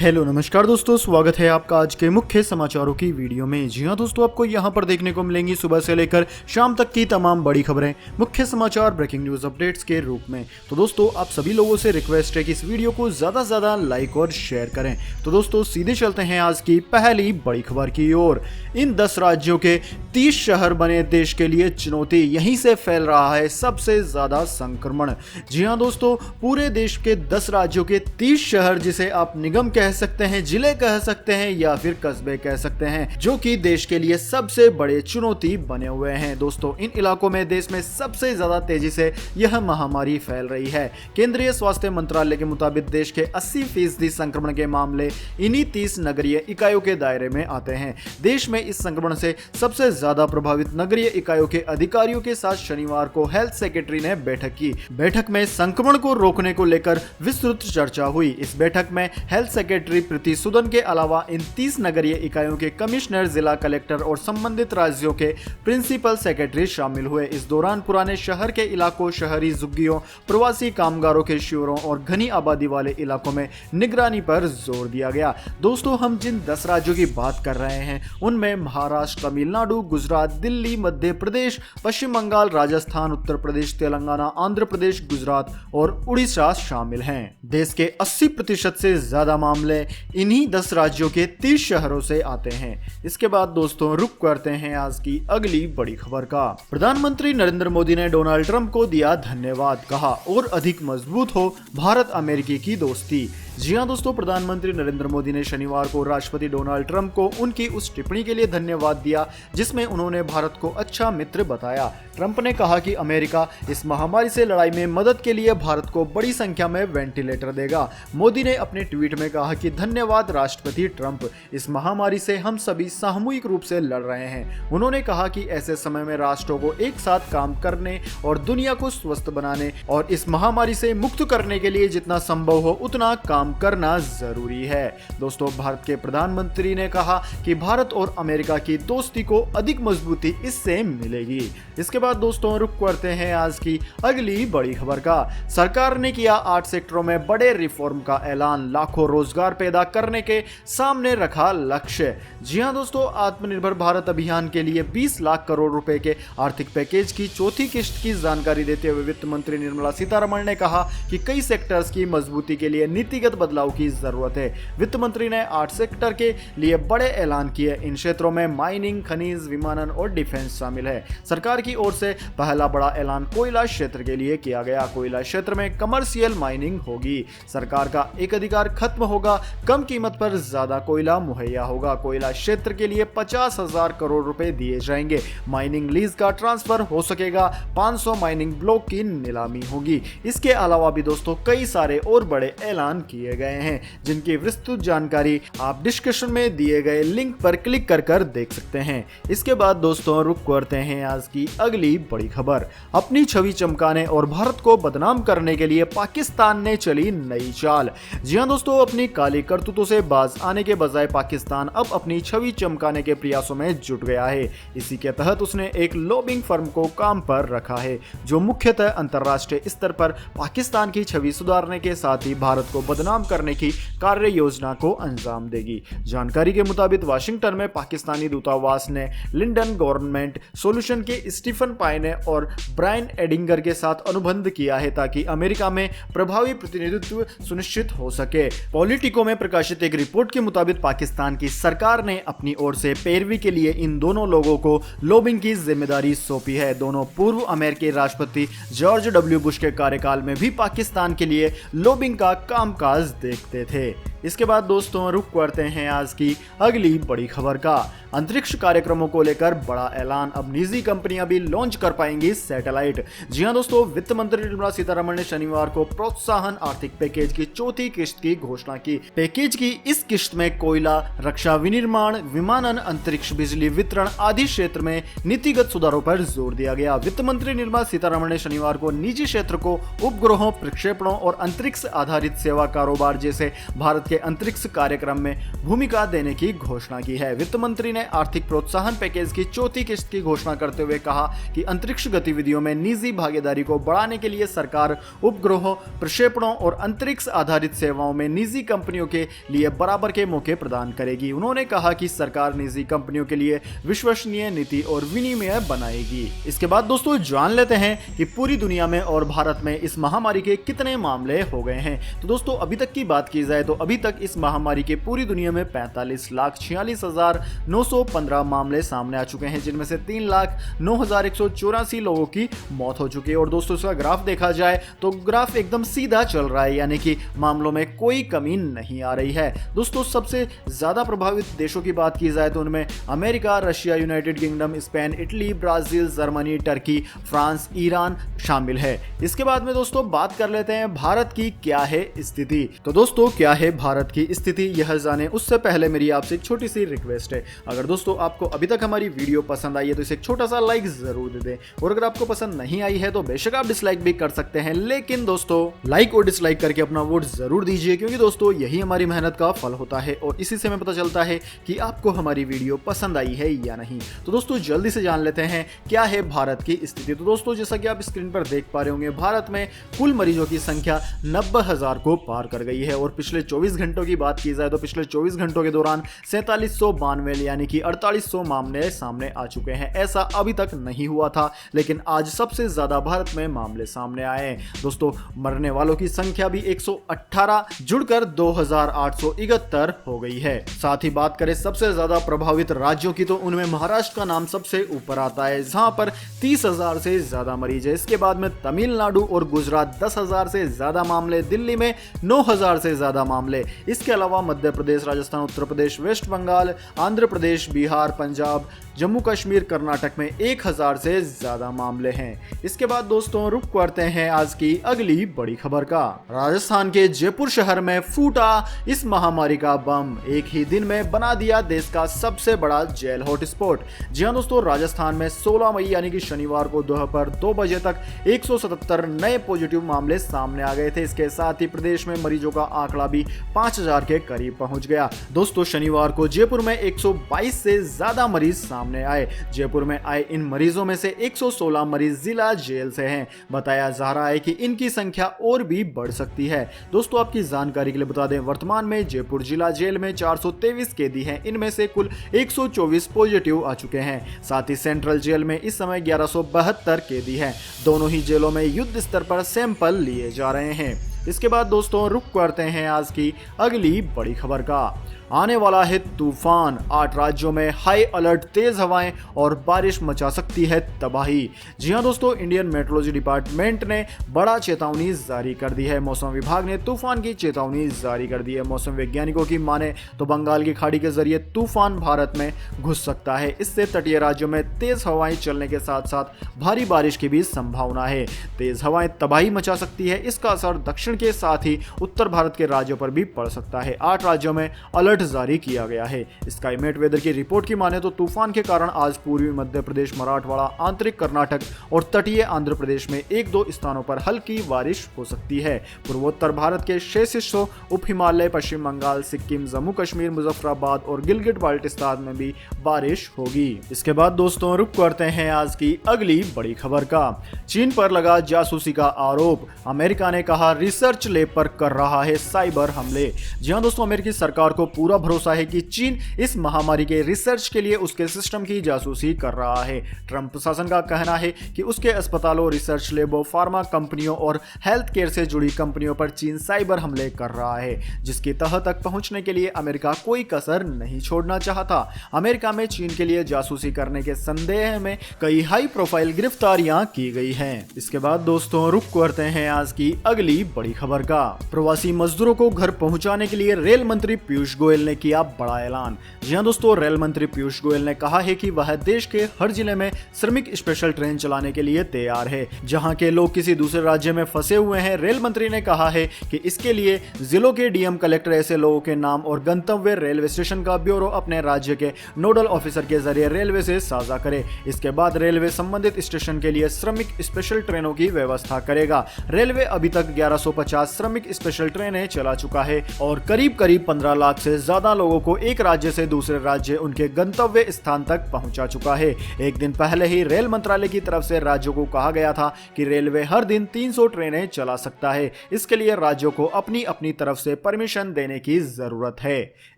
Hello नमस्कार दोस्तों, स्वागत है आपका आज के मुख्य समाचारों की वीडियो में। जी हां दोस्तों, आपको यहां पर देखने को मिलेंगी सुबह से लेकर शाम तक की तमाम बड़ी खबरें, मुख्य समाचार, ब्रेकिंग न्यूज अपडेट्स के रूप में। तो दोस्तों, आप सभी लोगों से रिक्वेस्ट है कि इस वीडियो को ज्यादा से ज्यादा लाइक और शेयर करें। तो दोस्तों, सीधे चलते हैं आज की पहली बड़ी खबर की ओर। इन 10 राज्यों के 30 शहर बने देश के लिए चुनौती, यहीं से फैल रहा है सबसे ज्यादा संक्रमण। जी हां दोस्तों, पूरे देश के 10 राज्यों के 30 शहर, जिसे आप निगम कह सकते हैं, जिले कह सकते हैं या फिर कस्बे कह सकते हैं, जो कि देश के लिए सबसे बड़े चुनौती बने हुए हैं। दोस्तों, इन इलाकों में देश में सबसे ज्यादा तेजी से यह महामारी फैल रही है। केंद्रीय स्वास्थ्य मंत्रालय के मुताबिक देश के 80% संक्रमण के मामले इन्हीं 30 नगरीय इकाइयों के दायरे में आते हैं। देश में इस संक्रमण से सबसे ज्यादा प्रभावित नगरीय इकाइयों के अधिकारियों के साथ शनिवार को हेल्थ सेक्रेटरी ने बैठक की। बैठक में संक्रमण को रोकने को लेकर विस्तृत चर्चा हुई। इस बैठक में हेल्थ सेक्रेटरी प्रीति सूदन के अलावा इन 30 नगरीय इकाइयों के कमिश्नर, जिला कलेक्टर और संबंधित राज्यों के प्रिंसिपल सेक्रेटरी शामिल हुए। इस दौरान पुराने शहर के इलाकों, शहरी झुग्गियों, प्रवासी कामगारों के शिविरों और घनी आबादी वाले इलाकों में निगरानी पर जोर दिया गया। दोस्तों, हम जिन 10 राज्यों की बात कर रहे हैं उनमें महाराष्ट्र, तमिलनाडु, गुजरात, दिल्ली, मध्य प्रदेश, पश्चिम बंगाल, राजस्थान, उत्तर प्रदेश, तेलंगाना, आंध्र प्रदेश, गुजरात और उड़ीसा शामिल हैं। देश के 80% से ज्यादा मामले इन्हीं 10 राज्यों के 30 शहरों से आते हैं। इसके बाद दोस्तों, रुक करते हैं आज की अगली बड़ी खबर का। प्रधानमंत्री नरेंद्र मोदी ने डोनाल्ड ट्रंप को दिया धन्यवाद, कहा और अधिक मजबूत हो भारत अमेरिकी की दोस्ती। जी हां दोस्तों, प्रधानमंत्री नरेंद्र मोदी ने शनिवार को राष्ट्रपति डोनाल्ड ट्रंप को उनकी उस टिप्पणी के लिए धन्यवाद दिया जिसमें उन्होंने भारत को अच्छा मित्र बताया। ट्रंप ने कहा कि अमेरिका इस महामारी से लड़ाई में मदद के लिए भारत को बड़ी संख्या में वेंटिलेटर देगा। मोदी ने अपने ट्वीट में कहा कि धन्यवाद राष्ट्रपति ट्रंप, इस महामारी से हम सभी सामूहिक रूप से लड़ रहे हैं। उन्होंने कहा कि ऐसे समय में राष्ट्रों को एक साथ काम करने और दुनिया को स्वस्थ बनाने और इस महामारी से मुक्त करने के लिए जितना संभव हो उतना काम करना जरूरी है। दोस्तों, भारत के प्रधानमंत्री ने कहा कि भारत और अमेरिका की दोस्ती को अधिक मजबूती इससे मिलेगी। इसके बाद दोस्तों, रुक करते हैं आज की अगली बड़ी खबर का। सरकार ने किया 8 सेक्टरों में बड़े रिफॉर्म का ऐलान, लाखों रोजगार पैदा करने के सामने रखा लक्ष्य। जी हां दोस्तों, आत्मनिर्भर भारत अभियान के लिए 20 लाख करोड़ रुपए के आर्थिक पैकेज की चौथी किस्त की जानकारी देते हुए वित्त मंत्री निर्मला सीतारमण ने कहा कि कई सेक्टर्स की मजबूती के लिए नीतिगत बदलाव की जरूरत है। वित्त मंत्री ने 8 सेक्टर के लिए बड़े ऐलान किए। इन क्षेत्रों में माइनिंग, खनिज, विमानन और डिफेंस शामिल है। सरकार की ओर से पहला बड़ा ऐलान कोयला क्षेत्र के लिए किया गया। कोयला क्षेत्र में कमर्शियल माइनिंग होगी। सरकार का एकाधिकार खत्म होगा, कम कीमत पर ज्यादा कोयला मुहैया होगा। कोयला क्षेत्र के लिए 50,000 करोड़ रुपए दिए जाएंगे। माइनिंग लीज का ट्रांसफर हो सकेगा। 500 माइनिंग ब्लॉक की नीलामी होगी। इसके अलावा भी दोस्तों कई सारे और बड़े ऐलान किए गए हैं, जिनकी विस्तृत जानकारी आप डिस्क्रिप्शन में दिए गए लिंक पर क्लिक कर देख सकते हैं। इसके बाद दोस्तों, रुक करते हैं आज की अगली बड़ी खबर। अपनी छवि चमकाने और भारत को बदनाम करने के लिए पाकिस्तान ने चली नई चाल। जी हां दोस्तों, अपनी काली करतूतों से बाज आने के बजाय पाकिस्तान अब अपनी छवि चमकाने के प्रयासों में जुट गया है। इसी के तहत उसने एक लॉबिंग फर्म को काम पर रखा है, जो मुख्यतः अंतरराष्ट्रीय स्तर पर पाकिस्तान की छवि सुधारने के साथ ही भारत को बदनाम करने की कार्य योजना को अंजाम देगी। जानकारी के मुताबिक वाशिंगटन में पाकिस्तानी दूतावास ने लिंडन गवर्नमेंट सॉल्यूशन के स्टीफन पाइने और ब्रायन एडिंगर के साथ अनुबंध किया है, ताकि अमेरिका में प्रभावी प्रतिनिधित्व सुनिश्चित हो सके। पॉलिटिको में प्रकाशित एक रिपोर्ट के मुताबिक पाकिस्तान की सरकार ने अपनी ओर से पैरवी के लिए इन दोनों लोगों को लॉबिंग की जिम्मेदारी सौंपी है। दोनों पूर्व अमेरिकी राष्ट्रपति जॉर्ज डब्ल्यू बुश के कार्यकाल में भी पाकिस्तान के लिए लॉबिंग का कामकाज देखते थे। इसके बाद दोस्तों, रुक करते हैं आज की अगली बड़ी खबर का। अंतरिक्ष कार्यक्रमों को लेकर बड़ा ऐलान, अब निजी कंपनियां भी लॉन्च कर पाएंगी सैटेलाइट। जी हां दोस्तों, वित्त मंत्री निर्मला सीतारमण ने शनिवार को प्रोत्साहन आर्थिक पैकेज की चौथी किस्त की घोषणा की। पैकेज की इस किस्त में कोयला, रक्षा विनिर्माण, विमानन, अंतरिक्ष बिजली वितरण आदि क्षेत्र में नीतिगत सुधारों पर जोर दिया गया। वित्त मंत्री निर्मला सीतारमण ने शनिवार को निजी क्षेत्र को उपग्रहों, प्रक्षेपणों और अंतरिक्ष आधारित सेवा कारोबार जैसे भारत के अंतरिक्ष कार्यक्रम में भूमिका देने की घोषणा की है। वित्त मंत्री ने आर्थिक प्रोत्साहन पैकेज की चौथी किस्त की घोषणा करते हुए कहा कि अंतरिक्ष गतिविधियों में निजी भागीदारी को बढ़ाने के लिए सरकार उपग्रहों, प्रक्षेपणों और अंतरिक्ष आधारित सेवाओं में निजी कंपनियों के लिए बराबर के मौके प्रदान करेगी। उन्होंने कहा कि सरकार निजी कंपनियों के लिए विश्वसनीय नीति और विनियम बनाएगी। इसके बाद दोस्तों जान लेते हैं कि पूरी दुनिया में और भारत में इस महामारी के कितने मामले हो गए हैं। तो दोस्तों अभी तक की बात की जाए तो अभी तक इस महामारी के पूरी दुनिया में 45,46,915 मामले सामने आ चुके हैं, जिनमें से 3,09,184 लोगों की मौत हो चुकी है। और दोस्तों इसका ग्राफ देखा जाए तो ग्राफ एकदम सीधा चल रहा है, यानी कि मामलों में कोई कमी नहीं आ रही है। दोस्तों सबसे ज्यादा प्रभावित देशों की बात की जाए तो उनमें America, Russia, United kingdom, Spain, Italy, Brazil, Germany, Turkey, France, Iran शामिल है। इसके बाद में दोस्तों बात कर लेते हैं भारत की क्या है स्थिति। तो दोस्तों क्या है भारत की स्थिति यह जाने उससे पहले मेरी आपसे एक छोटी सी रिक्वेस्ट है। अगर दोस्तों आपको अभी तक हमारी वीडियो पसंद आई है तो इसे एक छोटा सा लाइक जरूर दे दें, और अगर आपको पसंद नहीं आई है तो बेशक आप डिसलाइक भी कर सकते हैं, लेकिन दोस्तों लाइक और डिसलाइक करके अपना वोट जरूर दीजिए, क्योंकि दोस्तों यही हमारी मेहनत का फल होता है और इसी से हमें पता चलता है कि आपको हमारी वीडियो पसंद आई है या नहीं। तो दोस्तों जल्दी से जान लेते हैं क्या है भारत की स्थिति। तो दोस्तों जैसा कि आप स्क्रीन पर देख पा रहे होंगे, भारत में कुल मरीजों की संख्या 90,000 को पार कर गई है। और पिछले 24 घंटों की बात की जाए तो पिछले 24 घंटों के दौरान 4792 यानी कि 4800 मामले सामने आ चुके हैं। ऐसा अभी तक नहीं हुआ था, लेकिन आज सबसे ज्यादा भारत में मामले सामने आए हैं। दोस्तों मरने वालों की संख्या भी 118 जुड़कर 2871 हो गई है। साथ ही बात करें सबसे ज्यादा प्रभावित राज्यों की तो उनमें महाराष्ट्र का नाम सबसे ऊपर आता है, जहां पर 30,000 से ज्यादा मरीज है। इसके बाद में तमिलनाडु और गुजरात 10,000 से ज्यादा मामले, दिल्ली में 9,000 से ज्यादा मामले। इसके अलावा मध्य प्रदेश, राजस्थान, उत्तर प्रदेश, वेस्ट बंगाल, आंध्र प्रदेश, बिहार, पंजाब, जम्मू कश्मीर, कर्नाटक में 1000 से ज्यादा मामले हैं। इसके बाद दोस्तों रुक करते हैं आज की अगली बड़ी खबर का। राजस्थान के जयपुर शहर में फूटा इस महामारी का बम, एक ही दिन में बना दिया देश का सबसे बड़ा जेल हॉटस्पॉट। जी हां दोस्तों, राजस्थान में 16 मई यानी कि शनिवार को दोपहर 2 बजे तक 177 नए पॉजिटिव मामले सामने आ गए थे। इसके साथ ही प्रदेश में मरीजों का आंकड़ा भी 5000 के करीब पहुंच गया। दोस्तों शनिवार को जयपुर में 122 से ज्यादा मरीज सामने आए। जयपुर में आए इन मरीजों में से 116 मरीज जिला जेल से हैं। बताया जा रहा है कि इनकी संख्या और भी बढ़ सकती है। दोस्तों आपकी जानकारी के लिए बता दें, वर्तमान में जयपुर जिला जेल में 423 कैदी हैं। इनमें से कुल 124 पॉजिटिव आ चुके हैं। साथ ही सेंट्रल जेल में इस समय 1172 कैदी हैं। दोनों ही जेलों में युद्ध स्तर पर सैंपल लिए जा रहे हैं। इसके बाद दोस्तों रुक करते हैं आज की अगली बड़ी खबर का। आने वाला है तूफान, 8 राज्यों में हाई अलर्ट, तेज हवाएं और बारिश मचा सकती है तबाही। जी हां दोस्तों, इंडियन मेट्रोलॉजी डिपार्टमेंट ने बड़ा चेतावनी जारी कर दी है। मौसम विभाग ने तूफान की चेतावनी जारी कर दी है। मौसम वैज्ञानिकों की माने तो बंगाल की खाड़ी के जरिए तूफान भारत में घुस सकता है। इससे तटीय राज्यों में तेज हवाएं चलने के साथ साथ भारी बारिश की भी संभावना है। तेज हवाएं तबाही मचा सकती है। इसका असर दक्षिण के साथ ही उत्तर भारत के राज्यों पर भी पड़ सकता है। 8 राज्यों में अलर्ट जारी किया गया है। स्काईमेट वेदर की रिपोर्ट की माने तो तूफान के कारण आज पूर्वी मध्य प्रदेश, मराठवाड़ा, आंतरिक कर्नाटक और तटीय आंध्र प्रदेश में 1-2 स्थानों पर हल्की बारिश हो सकती है। पूर्वोत्तर भारत के शेष हिस्सों, उप हिमालय, पश्चिम बंगाल, सिक्किम, जम्मू कश्मीर, मुजफ्फराबाद और गिलगिट बाल्टिस्तान में भी बारिश होगी। इसके बाद दोस्तों रुक करते हैं आज की अगली बड़ी खबर का। चीन पर लगा जासूसी का आरोप, अमेरिका ने कहा रिसर्च लैब पर कर रहा है साइबर हमले। जी हां दोस्तों, अमेरिकी सरकार को पूरा भरोसा है कि चीन इस महामारी के रिसर्च के लिए उसके सिस्टम की जासूसी कर रहा है। ट्रंप प्रशासन का कहना है कि उसके अस्पतालों, रिसर्च लैबों, फार्मा कंपनियों और हेल्थ केयर से जुड़ी कंपनियों पर चीन साइबर हमले कर रहा है, जिसकी तह तक पहुंचने के लिए अमेरिका कोई कसर नहीं छोड़ना चाहता। अमेरिका में चीन के लिए जासूसी करने के संदेह में कई हाई प्रोफाइल गिरफ्तारियां की गई हैं। इसके बाद दोस्तों रुक करते हैं आज की अगली बड़ी खबर का। प्रवासी मजदूरों को घर पहुंचाने के लिए रेल मंत्री पीयूष गोयल ने किया बड़ा ऐलान। जी हां दोस्तों, रेल मंत्री पीयूष गोयल ने कहा है कि वह देश के हर जिले में श्रमिक स्पेशल ट्रेन चलाने के लिए तैयार है, जहां के लोग किसी दूसरे राज्य में फंसे हुए हैं। रेल मंत्री ने कहा है कि इसके लिए जिलों के डीएम, कलेक्टर ऐसे लोगों के नाम और गंतव्य रेलवे स्टेशन का ब्यूरो अपने राज्य के नोडल ऑफिसर के जरिए रेलवे से साझा करे। इसके बाद रेलवे संबंधित स्टेशन के लिए श्रमिक स्पेशल ट्रेनों की व्यवस्था करेगा। रेलवे अभी तक 150 श्रमिक स्पेशल ट्रेनें चला चुका है और करीब 15 लाख से ज्यादा लोगों को एक राज्य से दूसरे राज्य उनके गंतव्य स्थान तक पहुंचा चुका है। एक दिन पहले ही रेल मंत्रालय की तरफ से राज्यों को कहा गया था कि रेलवे हर दिन 300 ट्रेनें चला सकता है। इसके लिए राज्यों को अपनी अपनी तरफ से परमिशन देने की जरूरत है।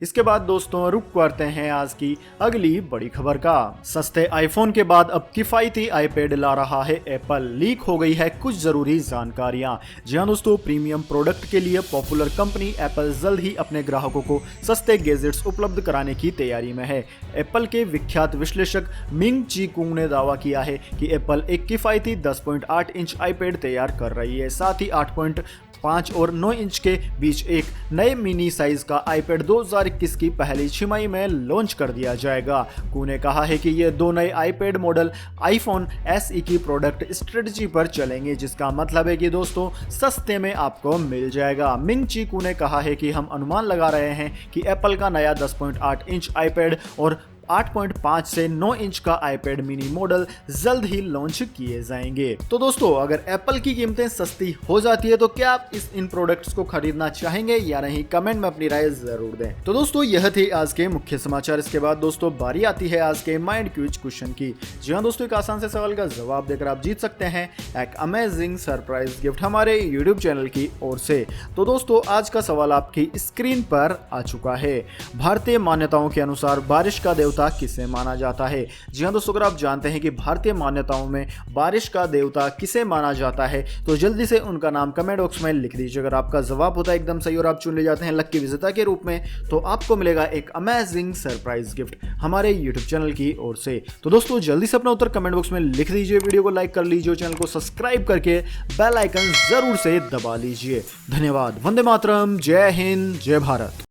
इसके बाद दोस्तों रुक करते हैं आज की अगली बड़ी खबर का। सस्ते आईफोन के बाद अब किफायती आईपैड ला रहा है एप्पल। लीक हो गई है कुछ जरूरी जानकारियां। जी हां दोस्तों, प्रीमियम प्रोडक्ट के लिए पॉपुलर कंपनी एप्पल जल्द ही अपने ग्राहकों को सस्ते गैजेट्स उपलब्ध कराने की तैयारी में है। एप्पल के विख्यात विश्लेषक मिंग ची कुंग ने दावा किया है कि एप्पल एक किफायती 10.8 इंच आईपैड तैयार कर रही है। साथ ही 8.5 और 9 इंच के बीच एक नए मिनी साइज का आईपैड 2021 की पहली छमाही में लॉन्च कर दिया जाएगा। कू ने कहा है कि ये दो नए आईपैड मॉडल आईफोन SE की प्रोडक्ट स्ट्रेटजी पर चलेंगे, जिसका मतलब है कि दोस्तों सस्ते में आपको मिल जाएगा। मिंग ची कू ने कहा है कि हम अनुमान लगा रहे हैं कि एप्पल का नया 10.8 इंच आईपैड और 8.5 से 9 इंच का आईपैड मिनी मॉडल जल्द ही लॉन्च किए जाएंगे। तो दोस्तों अगर एप्पल की कीमतें सस्ती हो जाती है तो क्या आप इन प्रोडक्ट्स को खरीदना चाहेंगे या नहीं, कमेंट में अपनी राय जरूर दें। तो दोस्तों यह थे आज के मुख्य समाचार। इसके बाद दोस्तों बारी आती है आज के माइंड क्विज क्वेश्चन की। जी हाँ दोस्तों, एक आसान से सवाल का जवाब देकर आप जीत सकते हैं एक अमेजिंग सरप्राइज गिफ्ट हमारे यूट्यूब चैनल की ओर से। तो दोस्तों आज का सवाल आपकी स्क्रीन पर आ चुका है। भारतीय मान्यताओं के अनुसार बारिश का देवता किसे माना जाता है? जी हां दोस्तों, अगर आप जानते हैं कि भारतीय मान्यताओं में बारिश का देवता किसे माना जाता है तो जल्दी से उनका नाम कमेंट बॉक्स में लिख दीजिए। अगर आपका जवाब होता है एकदम सही और आप चुन ले जाते हैं लकी विजेता के रूप में तो आपको मिलेगा एक अमेजिंग सरप्राइज गिफ्ट हमारे यूट्यूब चैनल की ओर से। तो दोस्तों जल्दी से अपना उत्तर कमेंट बॉक्स में लिख दीजिए, वीडियो को लाइक कर लीजिए, चैनल को सब्सक्राइब करके बेल आइकन जरूर से दबा लीजिए। धन्यवाद। वंदे मातरम। जय हिंद, जय भारत।